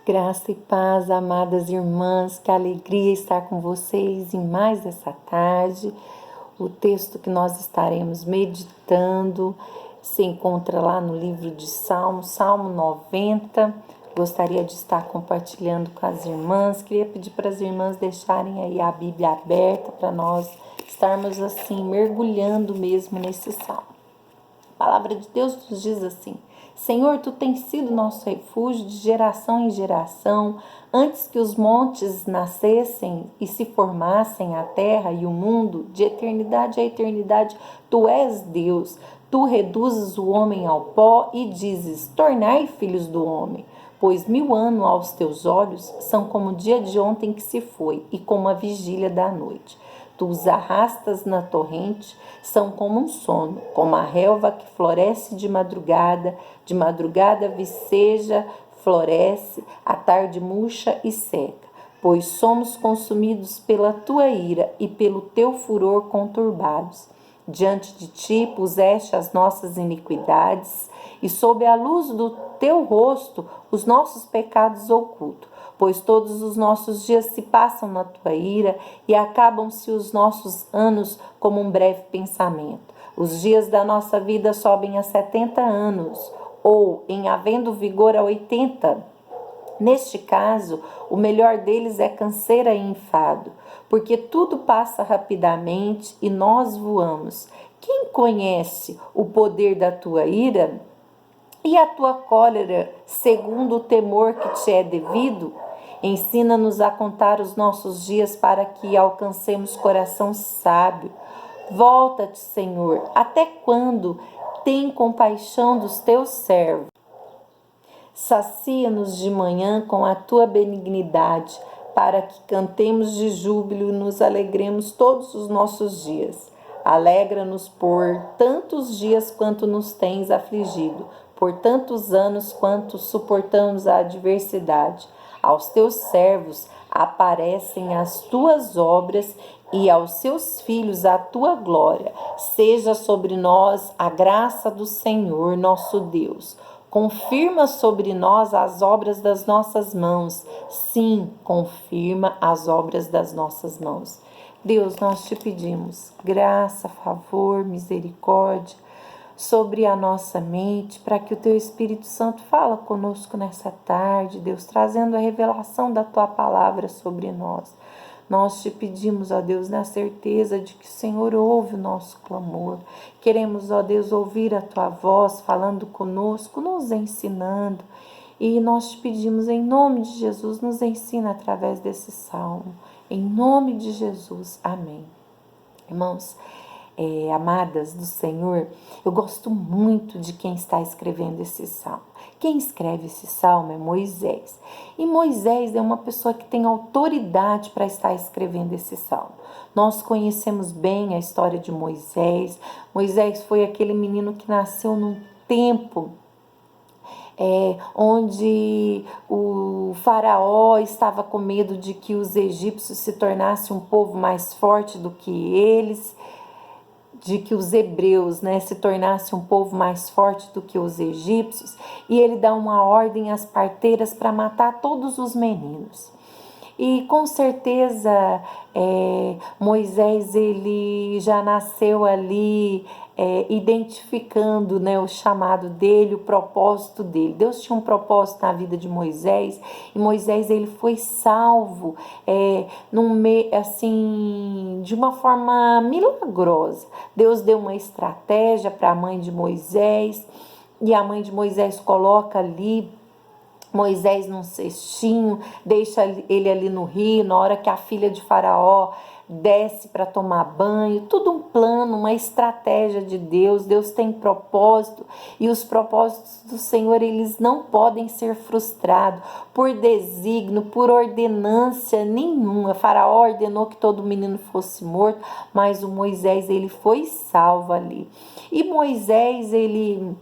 Graça e paz, amadas irmãs, que alegria estar com vocês em mais essa tarde. O texto que nós estaremos meditando se encontra lá no livro de Salmos, Salmo 90. Gostaria de estar compartilhando com as irmãs. Queria pedir para as irmãs deixarem aí a Bíblia aberta para nós estarmos assim mergulhando mesmo nesse salmo. A palavra de Deus nos diz assim: Senhor, Tu tens sido nosso refúgio de geração em geração. Antes que os montes nascessem e se formassem a terra e o mundo, de eternidade a eternidade, Tu és Deus. Tu reduzes o homem ao pó e dizes: tornai filhos do homem. Pois 1000 anos aos teus olhos são como o dia de ontem que se foi e como a vigília da noite. Tu os arrastas na torrente, são como um sono, como a relva que floresce de madrugada viceja, floresce, à tarde murcha e seca. Pois somos consumidos pela tua ira e pelo teu furor conturbados. Diante de ti puseste as nossas iniquidades e sob a luz do teu rosto os nossos pecados ocultos. Pois todos os nossos dias se passam na tua ira e acabam-se os nossos anos como um breve pensamento. Os dias da nossa vida sobem a 70 anos, ou, em havendo vigor, a 80. Neste caso, o melhor deles é canseira e enfado, porque tudo passa rapidamente e nós voamos. Quem conhece o poder da tua ira e a tua cólera, segundo o temor que te é devido? Ensina-nos a contar os nossos dias para que alcancemos coração sábio. Volta-te, Senhor, até quando? Tem compaixão dos teus servos. Sacia-nos de manhã com a tua benignidade, para que cantemos de júbilo e nos alegremos todos os nossos dias. Alegra-nos por tantos dias quanto nos tens afligido, por tantos anos quanto suportamos a adversidade. Aos teus servos aparecem as tuas obras e aos seus filhos a tua glória. Seja sobre nós a graça do Senhor nosso Deus. Confirma sobre nós as obras das nossas mãos. Sim, confirma as obras das nossas mãos. Deus, nós te pedimos graça, favor, misericórdia sobre a nossa mente, para que o teu Espírito Santo fala conosco nessa tarde, Deus, trazendo a revelação da tua palavra sobre nós. Nós te pedimos, ó Deus, na certeza de que o Senhor ouve o nosso clamor. Queremos, ó Deus, ouvir a tua voz falando conosco, nos ensinando. E nós te pedimos, em nome de Jesus, nos ensina através desse salmo. Em nome de Jesus. Amém. Irmãos, amadas do Senhor, eu gosto muito de quem está escrevendo esse salmo. Quem escreve esse salmo é Moisés. E Moisés é uma pessoa que tem autoridade para estar escrevendo esse salmo. Nós conhecemos bem a história de Moisés. Moisés foi aquele menino que nasceu num tempo onde o faraó estava com medo de que os egípcios se tornassem um povo mais forte do que eles, de que os hebreus, se tornassem um povo mais forte do que os egípcios, e ele dá uma ordem às parteiras para matar todos os meninos. E com certeza Moisés ele já nasceu ali identificando o chamado dele, o propósito dele. Deus tinha um propósito na vida de Moisés, e Moisés ele foi salvo assim, de uma forma milagrosa. Deus deu uma estratégia para a mãe de Moisés, e a mãe de Moisés coloca ali Moisés num cestinho, deixa ele ali no rio, na hora que a filha de Faraó desce para tomar banho, tudo um plano, uma estratégia de Deus. Deus tem propósito, e os propósitos do Senhor, eles não podem ser frustrados por desígnio, por ordenância nenhuma. Faraó ordenou que todo menino fosse morto, mas o Moisés, ele foi salvo ali. E Moisés, ele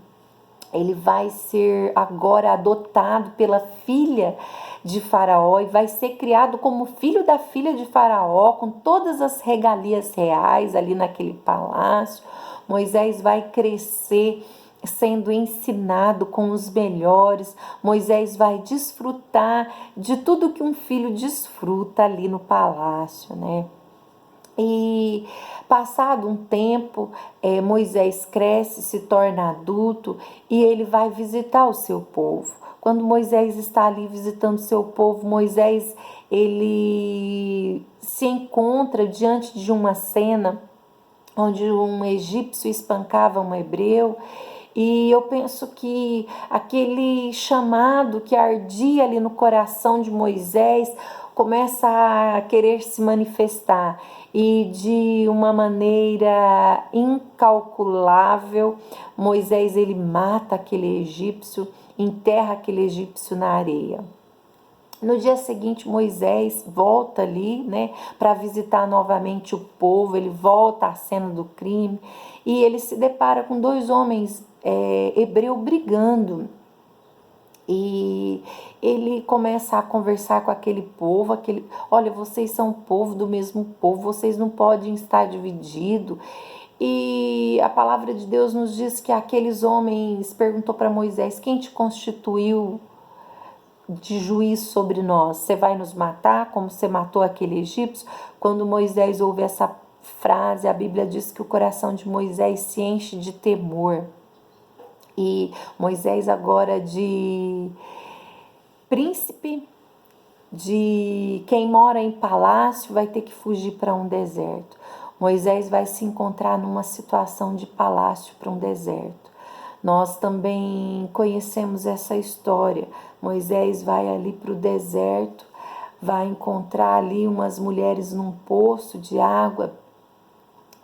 vai ser agora adotado pela filha de Faraó e vai ser criado como filho da filha de Faraó, com todas as regalias reais ali naquele palácio. Moisés vai crescer sendo ensinado com os melhores. Moisés vai desfrutar de tudo que um filho desfruta ali no palácio, né? E passado um tempo, Moisés cresce, se torna adulto e ele vai visitar o seu povo. Quando Moisés está ali visitando o seu povo, Moisés ele se encontra diante de uma cena onde um egípcio espancava um hebreu. E eu penso que aquele chamado que ardia ali no coração de Moisés começa a querer se manifestar. E de uma maneira incalculável, Moisés ele mata aquele egípcio, enterra aquele egípcio na areia. No dia seguinte, Moisés volta ali, né, para visitar novamente o povo. Ele volta à cena do crime e ele se depara com dois homens hebreus brigando. E ele começa a conversar com aquele povo, olha, vocês são povo do mesmo povo, vocês não podem estar divididos. E a palavra de Deus nos diz que aqueles homens perguntou para Moisés: quem te constituiu de juiz sobre nós? Você vai nos matar como você matou aquele egípcio? Quando Moisés ouve essa frase, a Bíblia diz que o coração de Moisés se enche de temor. E Moisés agora de príncipe, de quem mora em palácio, vai ter que fugir para um deserto. Moisés vai se encontrar numa situação de palácio para um deserto. Nós também conhecemos essa história. Moisés vai ali para o deserto, vai encontrar ali umas mulheres num poço de água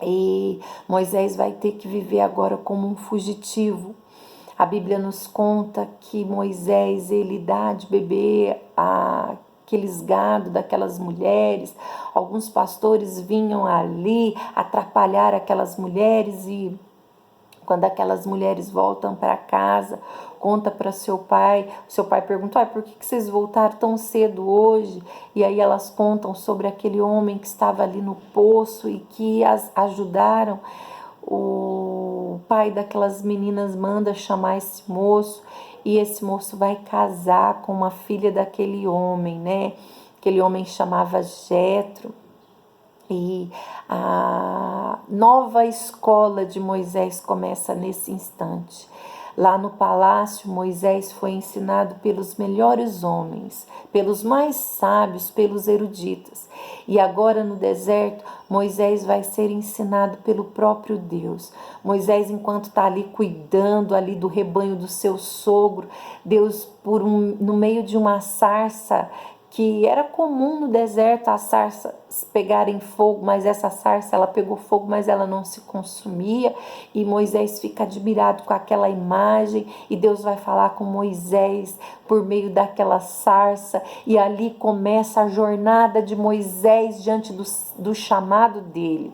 e Moisés vai ter que viver agora como um fugitivo. A Bíblia nos conta que Moisés ele dá de beber aqueles gado daquelas mulheres. Alguns pastores vinham ali atrapalhar aquelas mulheres e quando aquelas mulheres voltam para casa, conta para seu pai pergunta: por que vocês voltaram tão cedo hoje? E aí elas contam sobre aquele homem que estava ali no poço e que as ajudaram. O pai daquelas meninas manda chamar esse moço e esse moço vai casar com uma filha daquele homem, né? Aquele homem chamava Jetro. E a nova escola de Moisés começa nesse instante. Lá no palácio, Moisés foi ensinado pelos melhores homens, pelos mais sábios, pelos eruditos. E agora no deserto, Moisés vai ser ensinado pelo próprio Deus. Moisés, enquanto está ali cuidando ali do rebanho do seu sogro, Deus, no meio de uma sarça, que era comum no deserto as sarças pegarem fogo, mas essa sarça ela pegou fogo, mas ela não se consumia, e Moisés fica admirado com aquela imagem, e Deus vai falar com Moisés por meio daquela sarça, e ali começa a jornada de Moisés diante do chamado dele.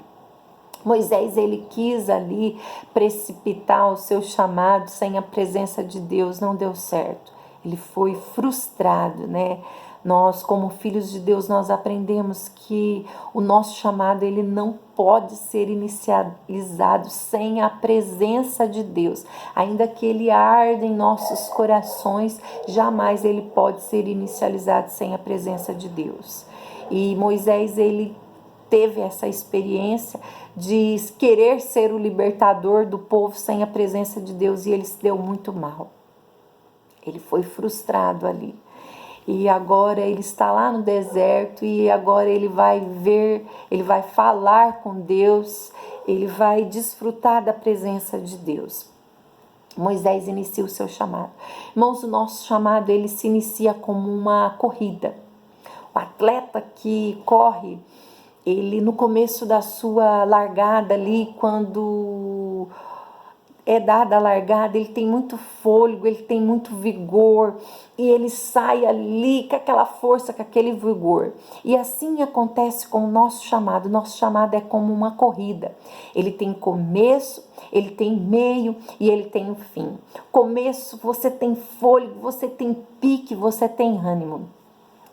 Moisés ele quis ali precipitar o seu chamado sem a presença de Deus, não deu certo, ele foi frustrado, né? Nós, como filhos de Deus, nós aprendemos que o nosso chamado ele não pode ser inicializado sem a presença de Deus. Ainda que ele arda em nossos corações, jamais ele pode ser inicializado sem a presença de Deus. E Moisés, ele teve essa experiência de querer ser o libertador do povo sem a presença de Deus e ele se deu muito mal. Ele foi frustrado ali. E agora ele está lá no deserto e agora ele vai falar com Deus, ele vai desfrutar da presença de Deus. Moisés inicia o seu chamado. Irmãos, o nosso chamado ele se inicia como uma corrida. O atleta que corre, ele no começo da sua largada ali, quando é dada a largada, ele tem muito fôlego, ele tem muito vigor e ele sai ali com aquela força, com aquele vigor. E assim acontece com o nosso chamado. Nosso chamado é como uma corrida. Ele tem começo, ele tem meio e ele tem um fim. Começo, você tem fôlego, você tem pique, você tem ânimo.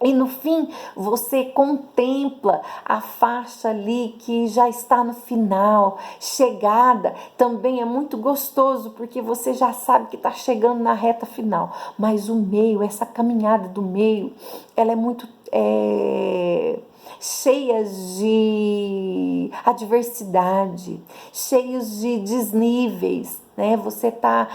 E no fim, você contempla a faixa ali que já está no final, chegada. Também é muito gostoso, porque você já sabe que está chegando na reta final. Mas o meio, essa caminhada do meio, ela é muito cheias de adversidade, cheios de desníveis, né? Você está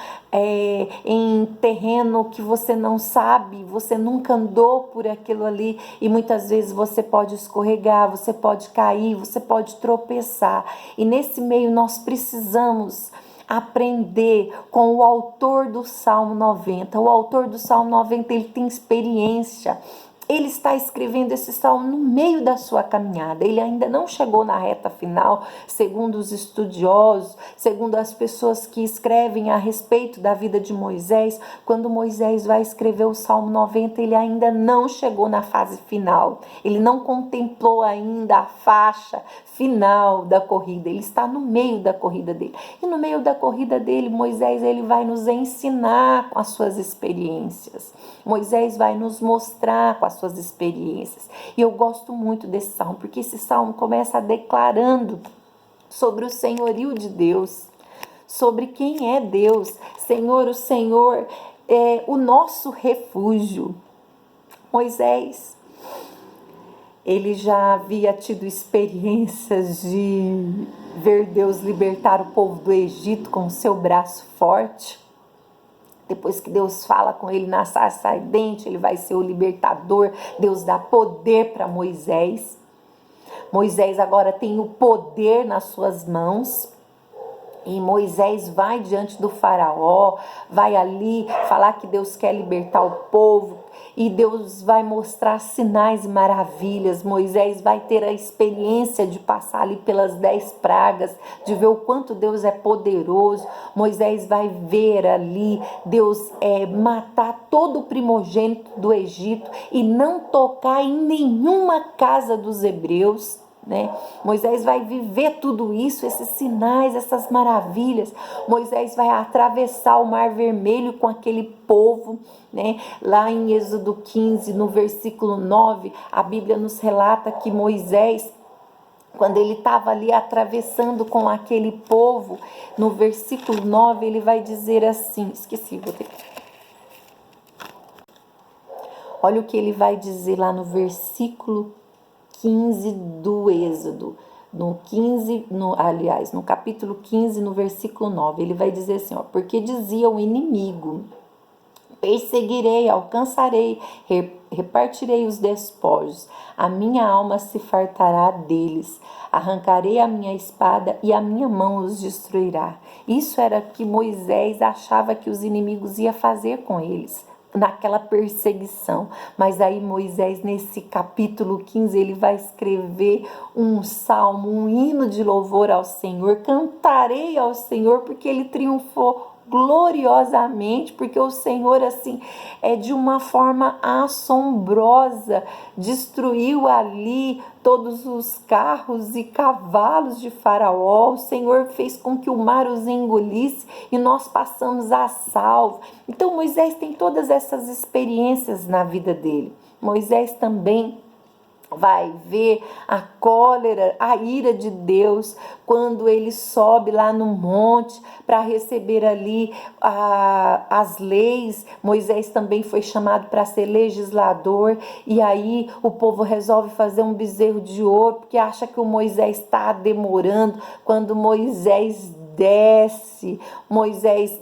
em terreno que você não sabe, você nunca andou por aquilo ali e muitas vezes você pode escorregar, você pode cair, você pode tropeçar. E nesse meio nós precisamos aprender com o autor do Salmo 90. O autor do Salmo 90, ele tem experiência. Ele está escrevendo esse salmo no meio da sua caminhada. Ele ainda não chegou na reta final, segundo os estudiosos, segundo as pessoas que escrevem a respeito da vida de Moisés. Quando Moisés vai escrever o Salmo 90, ele ainda não chegou na fase final. Ele não contemplou ainda a faixa final da corrida. Ele está no meio da corrida dele. E no meio da corrida dele, Moisés, ele vai nos ensinar com as suas experiências. Moisés vai nos mostrar com as suas experiências. E eu gosto muito desse salmo, porque esse salmo começa declarando sobre o senhorio de Deus, sobre quem é Deus. Senhor, o Senhor é o nosso refúgio. Moisés, ele já havia tido experiências de ver Deus libertar o povo do Egito com o seu braço forte. Depois que Deus fala com ele na sarça ardente, ele vai ser o libertador. Deus dá poder para Moisés. Moisés agora tem o poder nas suas mãos. E Moisés vai diante do faraó, vai ali falar que Deus quer libertar o povo. E Deus vai mostrar sinais e maravilhas. Moisés vai ter a experiência de passar ali pelas 10 pragas, de ver o quanto Deus é poderoso. Moisés vai ver ali Deus matar todo o primogênito do Egito e não tocar em nenhuma casa dos hebreus. Né? Moisés vai viver tudo isso, esses sinais, essas maravilhas. Moisés vai atravessar o Mar Vermelho com aquele povo, né? Lá em Êxodo 15, no versículo 9, a Bíblia nos relata que Moisés, quando ele estava ali atravessando com aquele povo, no versículo 9, ele vai dizer assim, olha o que ele vai dizer lá no versículo 15 do Êxodo, no capítulo 15, no versículo 9, ele vai dizer assim, porque dizia o inimigo, perseguirei, alcançarei, repartirei os despojos, a minha alma se fartará deles, arrancarei a minha espada e a minha mão os destruirá. Isso era o que Moisés achava que os inimigos iam fazer com eles, naquela perseguição. Mas aí Moisés, nesse capítulo 15, ele vai escrever um salmo, um hino de louvor ao Senhor. Cantarei ao Senhor porque ele triunfou gloriosamente, porque o Senhor, assim, de uma forma assombrosa, destruiu ali todos os carros e cavalos de Faraó. O Senhor fez com que o mar os engolisse e nós passamos a salvo. Então Moisés tem todas essas experiências na vida dele. Moisés também vai ver a cólera, a ira de Deus, quando ele sobe lá no monte para receber ali as leis. Moisés também foi chamado para ser legislador, e aí o povo resolve fazer um bezerro de ouro, porque acha que o Moisés está demorando. Quando Moisés desce,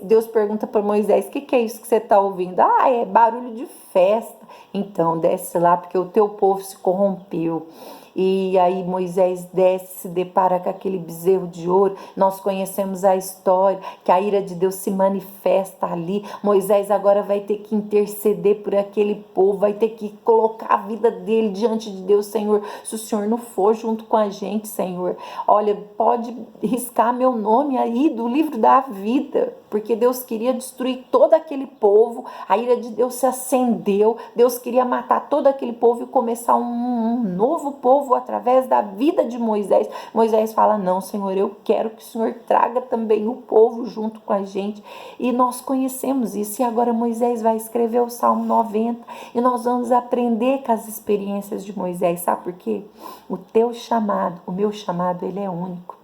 Deus pergunta para Moisés, o que é isso que você está ouvindo? É barulho de festa. Então desce lá, porque o teu povo se corrompeu. E aí Moisés desce, se depara com aquele bezerro de ouro. Nós conhecemos a história, que a ira de Deus se manifesta ali. Moisés agora vai ter que interceder por aquele povo, vai ter que colocar a vida dele diante de Deus. Senhor, se o Senhor não for junto com a gente, Senhor, olha, pode riscar meu nome aí do livro da vida, porque Deus queria destruir todo aquele povo. A ira de Deus se acendeu entendeu. Deus queria matar todo aquele povo e começar um novo povo através da vida de Moisés. Moisés fala, não, Senhor, eu quero que o Senhor traga também o povo junto com a gente. E nós conhecemos isso. E agora Moisés vai escrever o Salmo 90 e nós vamos aprender com as experiências de Moisés. Sabe por quê? O teu chamado, o meu chamado, ele é único.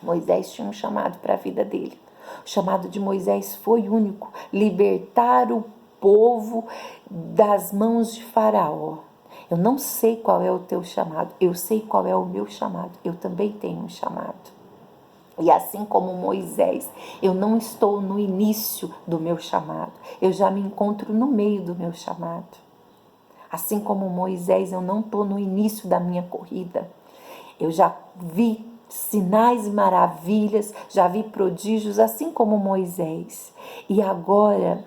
Moisés tinha um chamado para a vida dele. O chamado de Moisés foi único: libertar o povo das mãos de Faraó. Eu não sei qual é o teu chamado, eu sei qual é o meu chamado. Eu também tenho um chamado. E assim como Moisés, eu não estou no início do meu chamado, eu já me encontro no meio do meu chamado. Assim como Moisés, eu não estou no início da minha corrida. Eu já vi sinais e maravilhas, já vi prodígios, assim como Moisés. E agora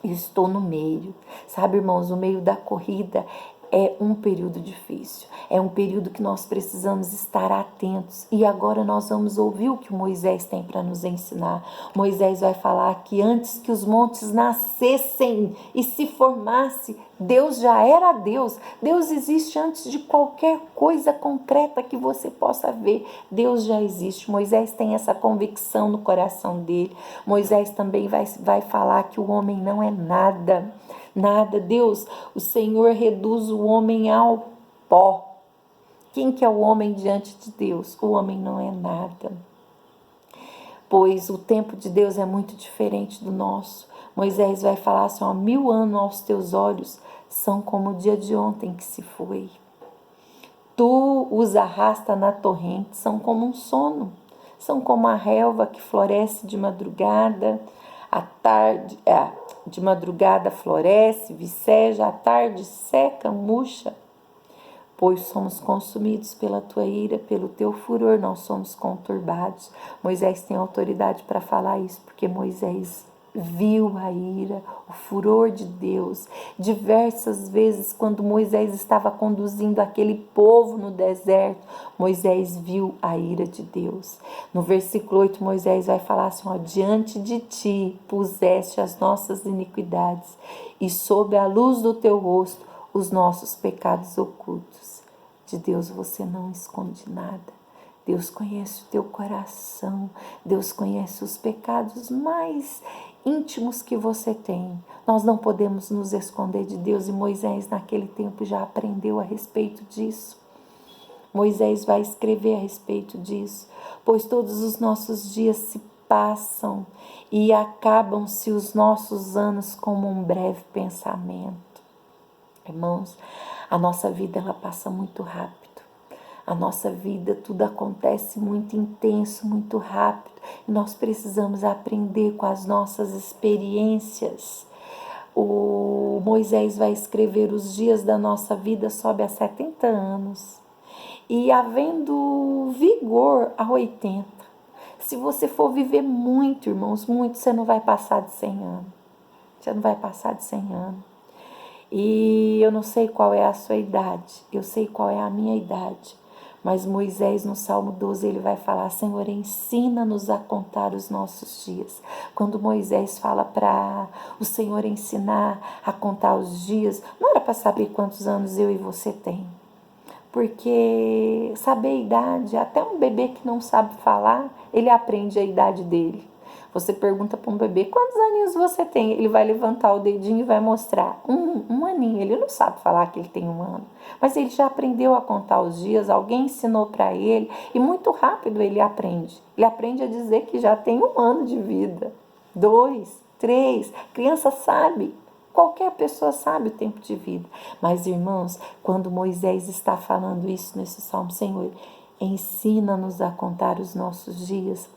eu estou no meio. Sabe, irmãos, o meio da corrida é um período difícil. É um período que nós precisamos estar atentos. E agora nós vamos ouvir o que Moisés tem para nos ensinar. Moisés vai falar que antes que os montes nascessem e se formasse, Deus já era Deus. Deus existe antes de qualquer coisa concreta que você possa ver. Deus já existe. Moisés tem essa convicção no coração dele. Moisés também vai falar que o homem não é nada. Nada. Deus, o Senhor reduz o homem ao pó. Quem que é o homem diante de Deus? O homem não é nada. Pois o tempo de Deus é muito diferente do nosso. Moisés vai falar assim, 1000 anos aos teus olhos são como o dia de ontem que se foi. Tu os arrasta na torrente, são como um sono. São como a relva que floresce de madrugada, à tarde, de madrugada floresce, viceja, à tarde seca, murcha. Pois somos consumidos pela tua ira, pelo teu furor, nós somos conturbados. Moisés tem autoridade para falar isso, porque Moisés viu a ira, o furor de Deus. Diversas vezes, quando Moisés estava conduzindo aquele povo no deserto, Moisés viu a ira de Deus. No versículo 8, Moisés vai falar assim, diante de ti puseste as nossas iniquidades e sob a luz do teu rosto os nossos pecados ocultos. De Deus você não esconde nada. Deus conhece o teu coração. Deus conhece os pecados mais íntimos que você tem. Nós não podemos nos esconder de Deus e Moisés naquele tempo já aprendeu a respeito disso. Moisés vai escrever a respeito disso. Pois todos os nossos dias se passam e acabam-se os nossos anos como um breve pensamento. Irmãos, a nossa vida ela passa muito rápido. A nossa vida, tudo acontece muito intenso, muito rápido. E nós precisamos aprender com as nossas experiências. O Moisés vai escrever os dias da nossa vida sobe a 70 anos. E havendo vigor a 80. Se você for viver muito, irmãos, muito, você não vai passar de 100 anos. Você não vai passar de 100 anos. E eu não sei qual é a sua idade, eu sei qual é a minha idade. Mas Moisés, no Salmo 12, ele vai falar, Senhor, ensina-nos a contar os nossos dias. Quando Moisés fala para o Senhor ensinar a contar os dias, não era para saber quantos anos eu e você tem. Porque saber a idade, até um bebê que não sabe falar, ele aprende a idade dele. Você pergunta para um bebê, quantos aninhos você tem? Ele vai levantar o dedinho e vai mostrar. Um aninho. Ele não sabe falar que ele tem 1 ano. Mas ele já aprendeu a contar os dias, alguém ensinou para ele. E muito rápido ele aprende. Ele aprende a dizer que já tem 1 ano de vida. 2, 3. Criança sabe. Qualquer pessoa sabe o tempo de vida. Mas, irmãos, quando Moisés está falando isso nesse Salmo, Senhor, ensina-nos a contar os nossos dias.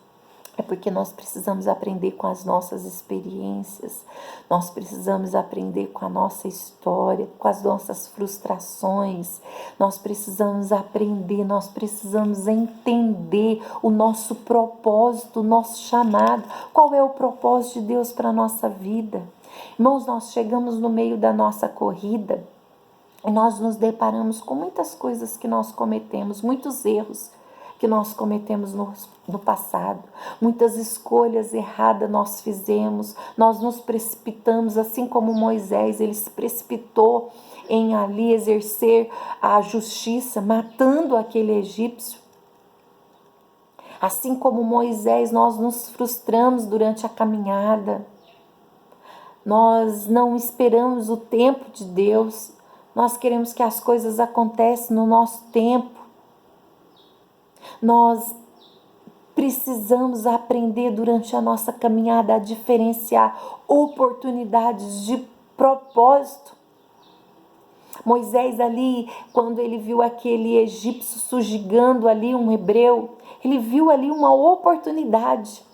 É porque nós precisamos aprender com as nossas experiências, nós precisamos aprender com a nossa história, com as nossas frustrações, nós precisamos aprender, nós precisamos entender o nosso propósito, o nosso chamado. Qual é o propósito de Deus para a nossa vida? Irmãos, nós chegamos no meio da nossa corrida e nós nos deparamos com muitas coisas que nós cometemos, muitos erros que nós cometemos no passado. Muitas escolhas erradas nós fizemos, nós nos precipitamos, assim como Moisés, ele se precipitou em ali exercer a justiça, matando aquele egípcio. Assim como Moisés, nós nos frustramos durante a caminhada. Nós não esperamos o tempo de Deus. Nós queremos que as coisas aconteçam no nosso tempo. Nós precisamos aprender durante a nossa caminhada a diferenciar oportunidades de propósito. Moisés ali, quando ele viu aquele egípcio sujigando ali um hebreu, ele viu ali uma oportunidade.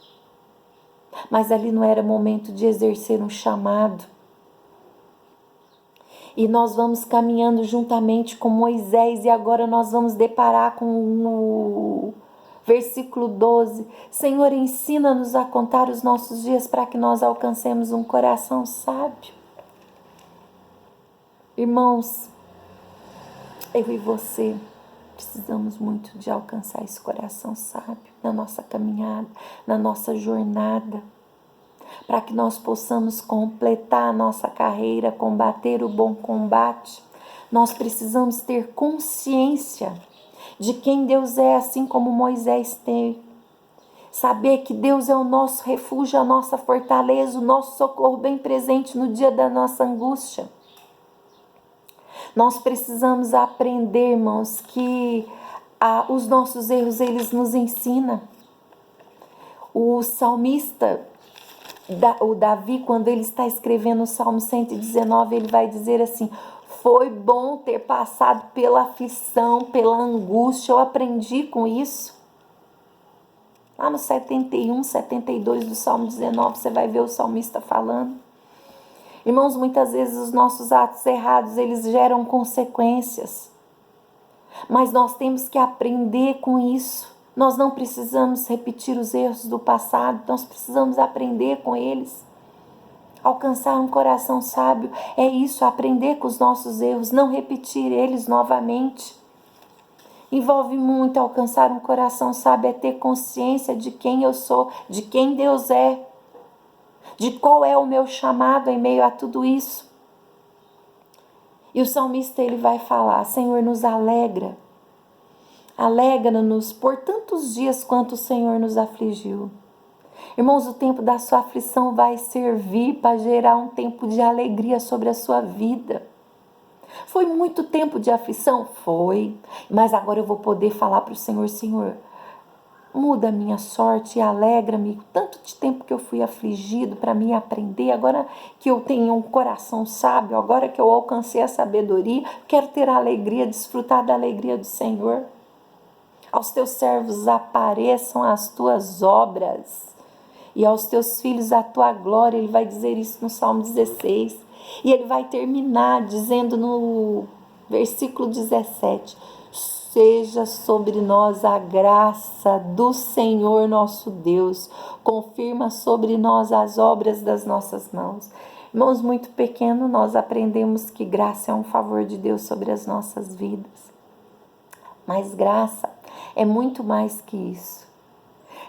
Mas ali não era momento de exercer um chamado. E nós vamos caminhando juntamente com Moisés, e agora nós vamos deparar com o versículo 12. Senhor, ensina-nos a contar os nossos dias para que nós alcancemos um coração sábio. Irmãos, eu e você precisamos muito de alcançar esse coração sábio na nossa caminhada, na nossa jornada, para que nós possamos completar a nossa carreira, combater o bom combate. Nós precisamos ter consciência de quem Deus é, assim como Moisés teve. Saber que Deus é o nosso refúgio, a nossa fortaleza, o nosso socorro bem presente no dia da nossa angústia. Nós precisamos aprender, irmãos, que os nossos erros, eles nos ensinam. O salmista, o Davi, quando ele está escrevendo o Salmo 119, ele vai dizer assim: foi bom ter passado pela aflição, pela angústia, eu aprendi com isso. Lá no 71, 72 do Salmo 19, você vai ver o salmista falando. Irmãos, muitas vezes os nossos atos errados, eles geram consequências. Mas nós temos que aprender com isso. Nós não precisamos repetir os erros do passado, nós precisamos aprender com eles. Alcançar um coração sábio é isso, aprender com os nossos erros, não repetir eles novamente. Envolve muito alcançar um coração sábio, é ter consciência de quem eu sou, de quem Deus é, de qual é o meu chamado em meio a tudo isso. E o salmista, ele vai falar: Senhor, nos alegra. Alegra-nos por tantos dias quanto o Senhor nos afligiu. Irmãos, o tempo da sua aflição vai servir para gerar um tempo de alegria sobre a sua vida. Foi muito tempo de aflição? Foi. Mas agora eu vou poder falar para o Senhor: Senhor, muda a minha sorte e alegra-me. Tanto de tempo que eu fui afligido para mim aprender, agora que eu tenho um coração sábio, agora que eu alcancei a sabedoria, quero ter a alegria, desfrutar da alegria do Senhor. Aos teus servos apareçam as tuas obras, e aos teus filhos a tua glória. Ele vai dizer isso no Salmo 16. E ele vai terminar dizendo no versículo 17: seja sobre nós a graça do Senhor nosso Deus, confirma sobre nós as obras das nossas mãos. Irmãos, muito pequeno nós aprendemos que graça é um favor de Deus sobre as nossas vidas. Mas graça é muito mais que isso.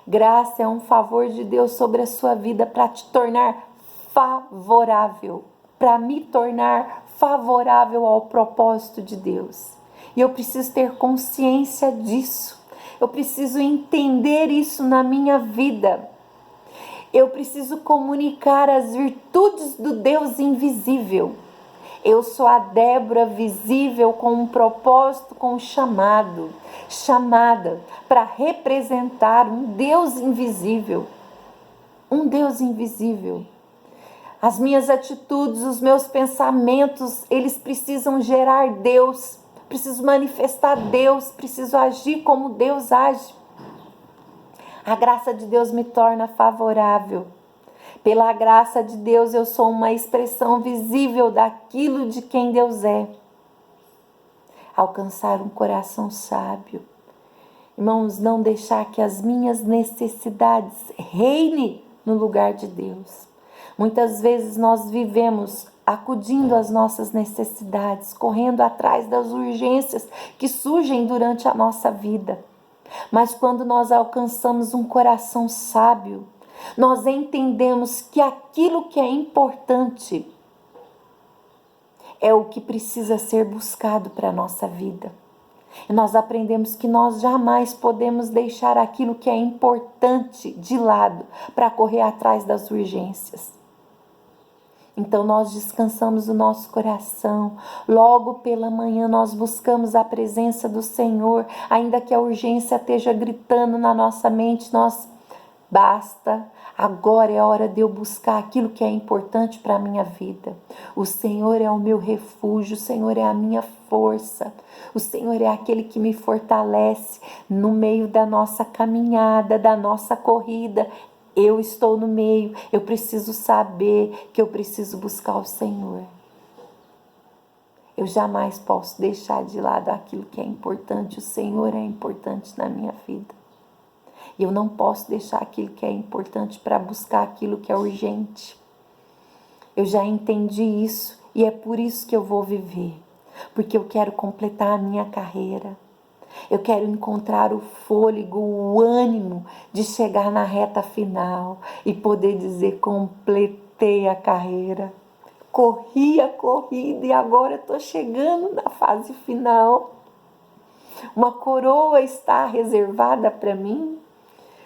Graça é um favor de Deus sobre a sua vida para te tornar favorável, para me tornar favorável ao propósito de Deus. E eu preciso ter consciência disso. Eu preciso entender isso na minha vida. Eu preciso comunicar as virtudes do Deus invisível. Eu sou a Débora visível com um propósito, com um chamada para representar um Deus invisível. Um Deus invisível. As minhas atitudes, os meus pensamentos, eles precisam gerar Deus. Preciso manifestar Deus, preciso agir como Deus age. A graça de Deus me torna favorável. Pela graça de Deus eu sou uma expressão visível daquilo de quem Deus é. Alcançar um coração sábio. Irmãos, não deixar que as minhas necessidades reinem no lugar de Deus. Muitas vezes nós vivemos acudindo às nossas necessidades, correndo atrás das urgências que surgem durante a nossa vida. Mas quando nós alcançamos um coração sábio, nós entendemos que aquilo que é importante é o que precisa ser buscado para a nossa vida. E nós aprendemos que nós jamais podemos deixar aquilo que é importante de lado para correr atrás das urgências. Então nós descansamos o nosso coração, logo pela manhã nós buscamos a presença do Senhor, ainda que a urgência esteja gritando na nossa mente, basta, agora é a hora de eu buscar aquilo que é importante para a minha vida. O Senhor é o meu refúgio, o Senhor é a minha força, o Senhor é aquele que me fortalece no meio da nossa caminhada, da nossa corrida. Eu estou no meio, eu preciso saber que eu preciso buscar o Senhor. Eu jamais posso deixar de lado aquilo que é importante, o Senhor é importante na minha vida. E eu não posso deixar aquilo que é importante para buscar aquilo que é urgente. Eu já entendi isso e é por isso que eu vou viver. Porque eu quero completar a minha carreira. Eu quero encontrar o fôlego, o ânimo de chegar na reta final e poder dizer: completei a carreira. Corri a corrida e agora estou chegando na fase final. Uma coroa está reservada para mim.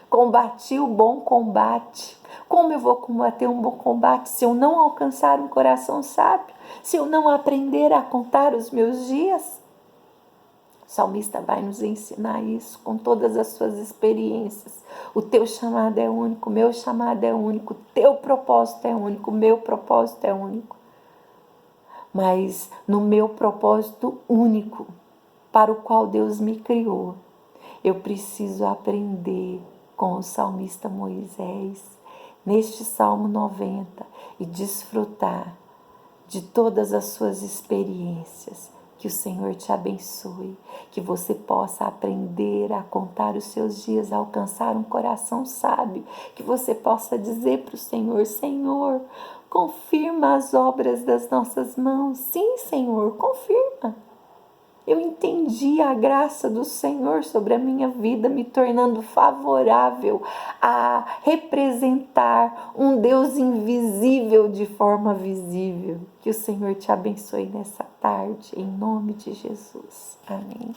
Combati o bom combate. Como eu vou combater um bom combate se eu não alcançar um coração sábio? Se eu não aprender a contar os meus dias? O salmista vai nos ensinar isso com todas as suas experiências. O teu chamado é único, o meu chamado é único, o teu propósito é único, o meu propósito é único. Mas no meu propósito único, para o qual Deus me criou, eu preciso aprender com o salmista Moisés, neste Salmo 90, e desfrutar de todas as suas experiências. Que o Senhor te abençoe, que você possa aprender a contar os seus dias, a alcançar um coração sábio, que você possa dizer para o Senhor: Senhor, confirma as obras das nossas mãos. Sim, Senhor, confirma. Eu entendi a graça do Senhor sobre a minha vida, me tornando favorável a representar um Deus invisível de forma visível. Que o Senhor te abençoe nessa tarde, em nome de Jesus. Amém.